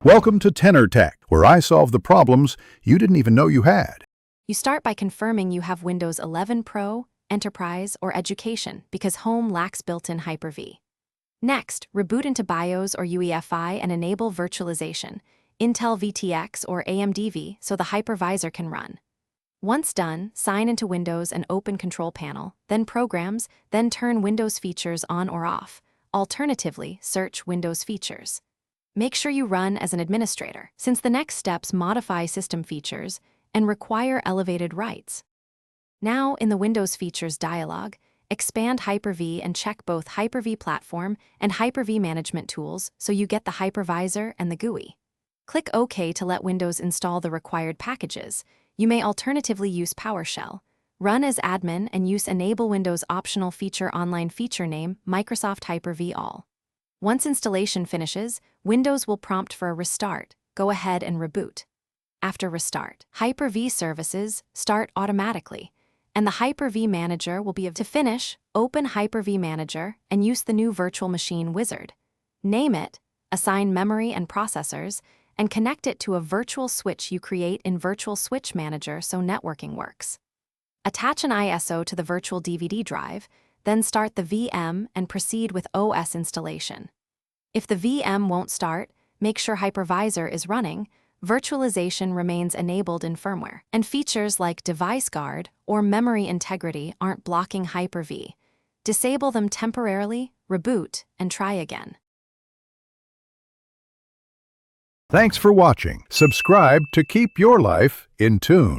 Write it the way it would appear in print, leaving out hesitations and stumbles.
Welcome to Tenor Tech, where I solve the problems you didn't even know you had. You start by confirming you have Windows 11 Pro, Enterprise, or Education because Home lacks built-in Hyper-V. Next, reboot into BIOS or UEFI and enable virtualization, Intel VTX or AMD so the hypervisor can run. Once done, sign into Windows and open Control Panel, then Programs, then turn Windows features on or off. Alternatively, search Windows features. Make sure you run as an administrator, since the next steps modify system features and require elevated rights. Now, in the Windows Features dialog, expand Hyper-V and check both Hyper-V Platform and Hyper-V Management tools so you get the hypervisor and the GUI. Click OK to let Windows install the required packages. You may alternatively use PowerShell. Run as admin and use Enable Windows Optional Feature Online Feature Name Microsoft Hyper-V All. Once installation finishes, Windows will prompt for a restart. Go ahead and reboot. After restart, Hyper-V services start automatically, and the Hyper-V Manager will be to finish, open Hyper-V Manager and use the new virtual machine wizard. Name it, assign memory and processors, and connect it to a virtual switch you create in Virtual Switch Manager so networking works. Attach an ISO to the virtual DVD drive, then start the VM and proceed with OS installation. If the VM won't start, make sure Hypervisor is running, virtualization remains enabled in firmware, and features like Device Guard or Memory Integrity aren't blocking Hyper-V. Disable them temporarily, reboot, and try again. Thanks for watching. Subscribe to keep your life in tune.